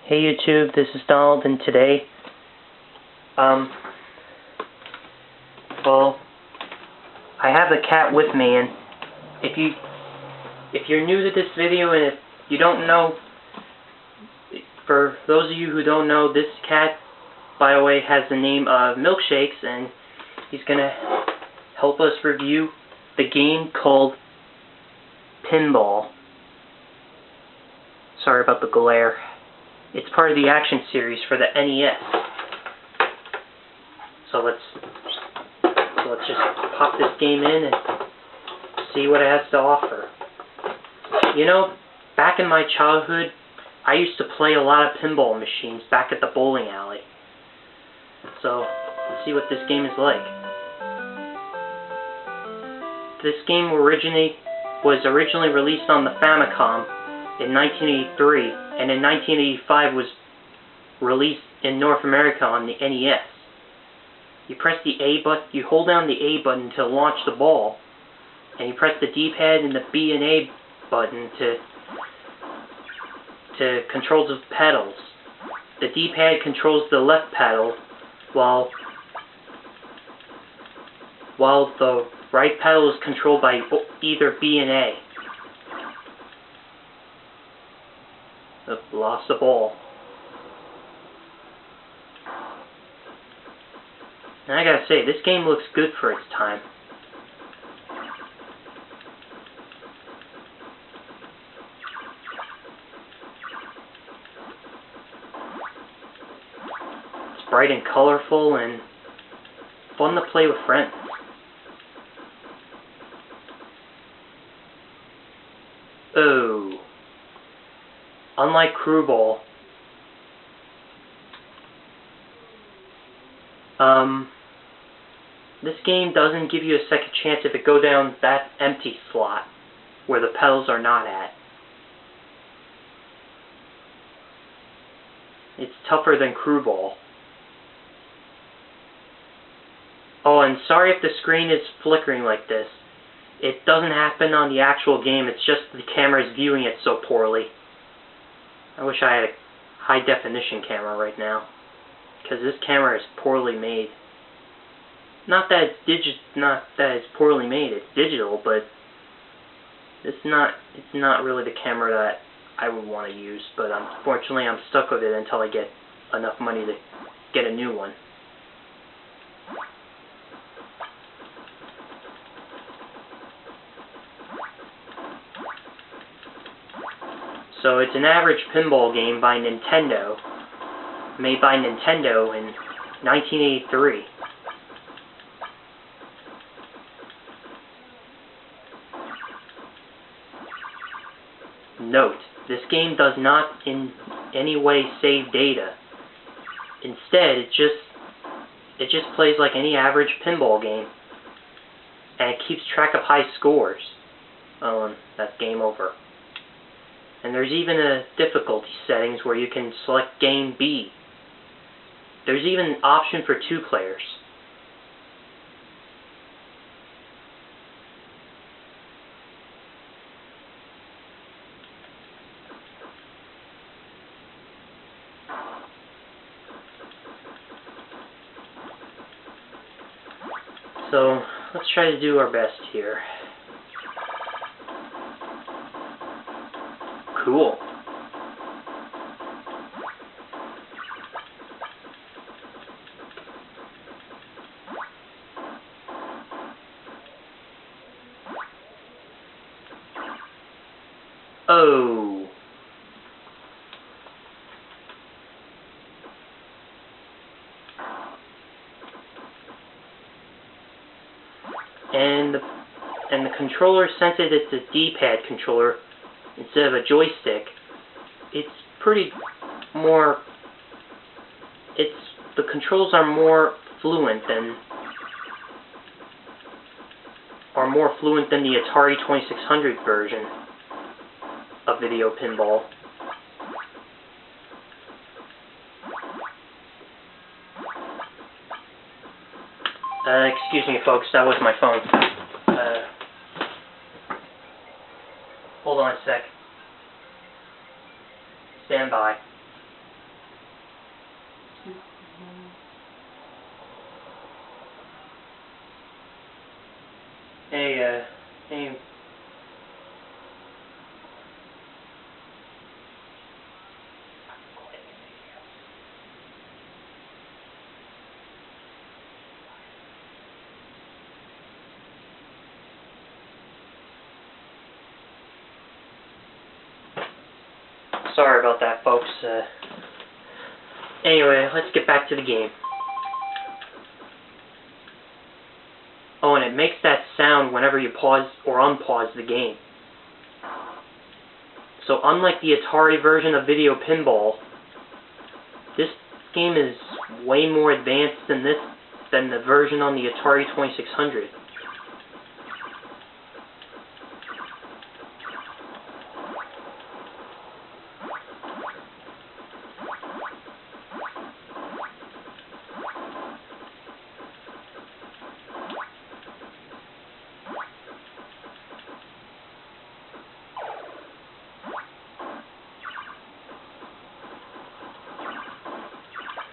Hey YouTube, this is Donald, and today, well, I have the cat with me, and if you're new to this video, and if you don't know, for those of you who don't know, this cat, by the way, has the name of Milkshakes, and he's gonna help us review the game called Pinball. Sorry about the glare. It's part of the action series for the NES. So let's just pop this game in and see what it has to offer. You know, back in my childhood, I used to play a lot of pinball machines back at the bowling alley. So let's see what this game is like. This game was originally released on the Famicom in 1983, and in 1985 was released in North America on the NES. You press the A button, you hold down the A button to launch the ball, and you press the D-pad and the B and A button to control the pedals. The D-pad controls the left pedal, while the right pedal is controlled by either B and A. Lost the ball. And I gotta say, this game looks good for its time. It's bright and colorful and fun to play with friends. Oh. Unlike Crewball, this game doesn't give you a second chance if it goes down that empty slot where the pedals are not at. It's tougher than Crewball. Oh, and sorry if the screen is flickering like this. It doesn't happen on the actual game, it's just the camera is viewing it so poorly. I wish I had a high-definition camera right now, because this camera is poorly made. Not that it's poorly made, it's digital, but it's not really the camera that I would want to use, but unfortunately I'm stuck with it until I get enough money to get a new one. So it's an average pinball game by Nintendo, made by Nintendo in 1983. Note, this game does not in any way save data. Instead, it just plays like any average pinball game, and it keeps track of high scores. Oh, and that's game over. And there's even a difficulty settings where you can select Game B. There's even an option for 2 players. So, let's try to do our best here. Cool. Oh. And the controller, since it's a D-pad controller instead of a joystick, the controls are more fluent than the Atari 2600 version of video pinball. Excuse me folks, that was my phone. Hold on a sec. Stand by. Hey, sorry about that, folks. Anyway, let's get back to the game. Oh, and it makes that sound whenever you pause or unpause the game. So unlike the Atari version of video pinball, this game is way more advanced than the version on the Atari 2600.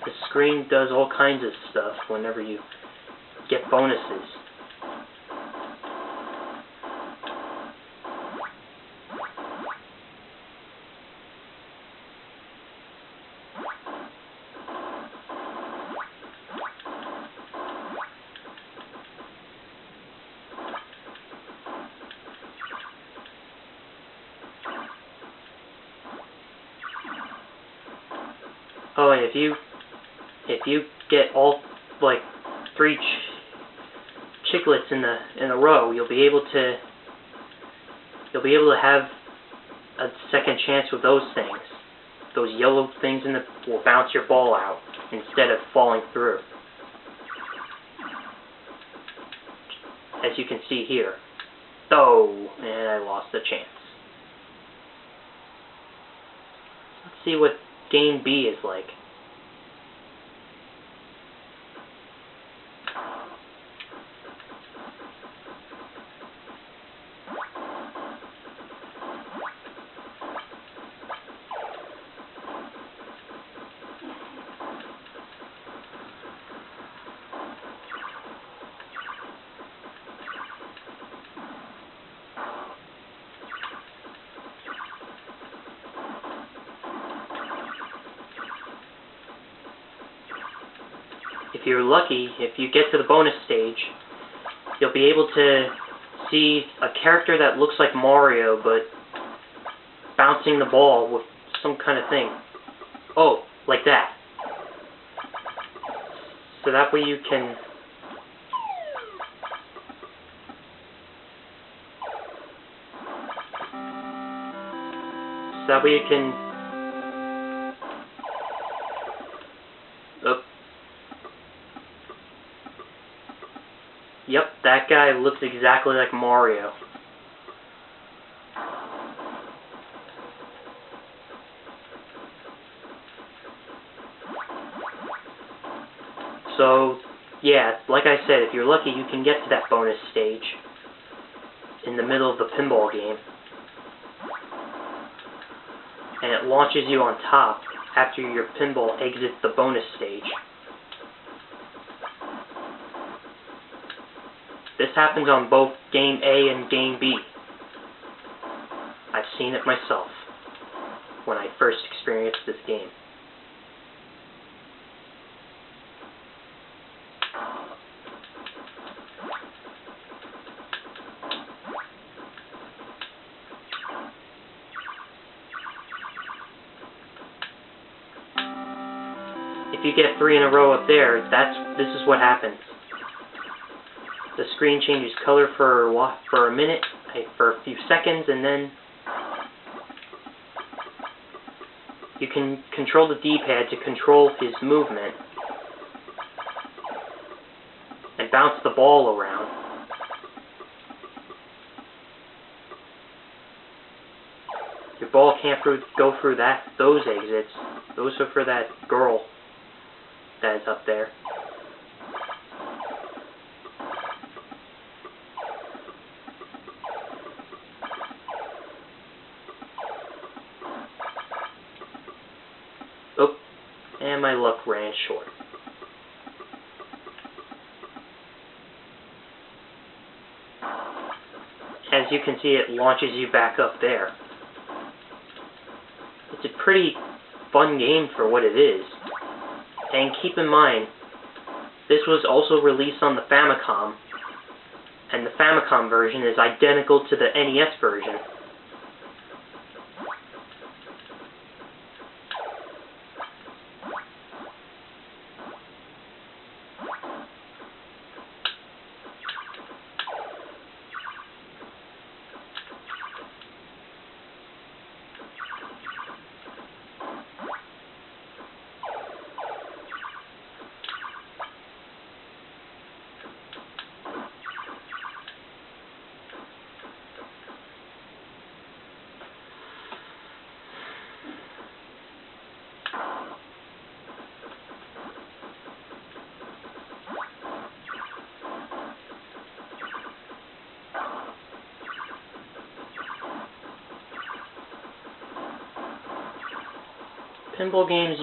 The screen does all kinds of stuff whenever you get bonuses. Oh, and if you get all like 3 chiclets in a row, you'll be able to have a second chance with those things. Those yellow things will bounce your ball out instead of falling through. As you can see here. Oh, and I lost the chance. Let's see what Game B is like. If you're lucky, if you get to the bonus stage, you'll be able to see a character that looks like Mario, but bouncing the ball with some kind of thing. Oh, like that. So that way you can... Oh. Yep, that guy looks exactly like Mario. So, yeah, like I said, if you're lucky, you can get to that bonus stage in the middle of the pinball game. And it launches you on top after your pinball exits the bonus stage. This happens on both Game A and Game B. I've seen it myself when I first experienced this game. If you get 3 in a row up there, this is what happens. The screen changes color for a minute, for a few seconds, and then you can control the D-pad to control his movement and bounce the ball around. Your ball can't go through those exits. Those are for that girl that is up there. Oh, and my luck ran short. as you can see, it launches you back up there. It's a pretty fun game for what it is. And keep in mind, this was also released on the Famicom, and the Famicom version is identical to the NES version. Pinball games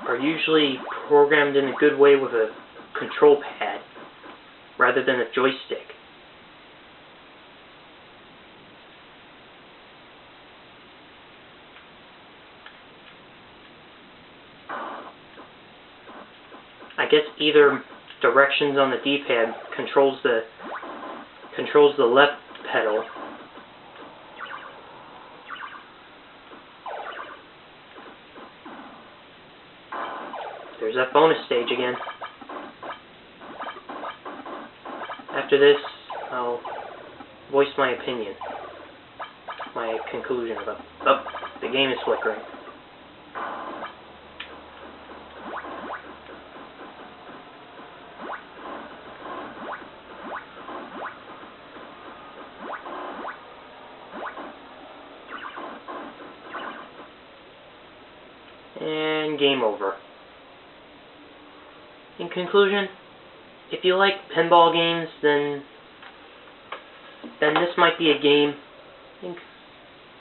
are usually programmed in a good way with a control pad rather than a joystick. I guess either directions on the D-pad controls the left pedal. There's that bonus stage again. After this, I'll voice my opinion, my conclusion about. Oh, the game is flickering. And game over. In conclusion, if you like pinball games, then this might be a game.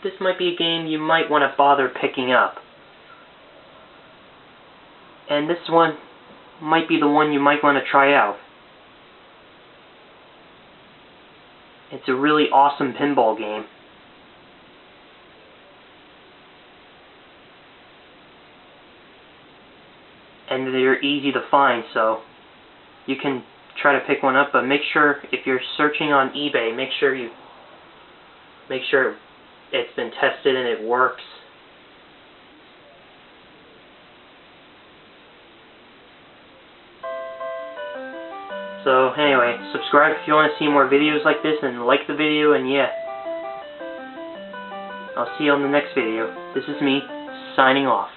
This might be a game you might want to bother picking up. And this one might be the one you might want to try out. It's a really awesome pinball game. And they're easy to find, so you can try to pick one up, but make sure, if you're searching on eBay, make sure it's been tested and it works. So anyway, subscribe if you want to see more videos like this, and like the video, and yeah. I'll see you on the next video. This is me, signing off.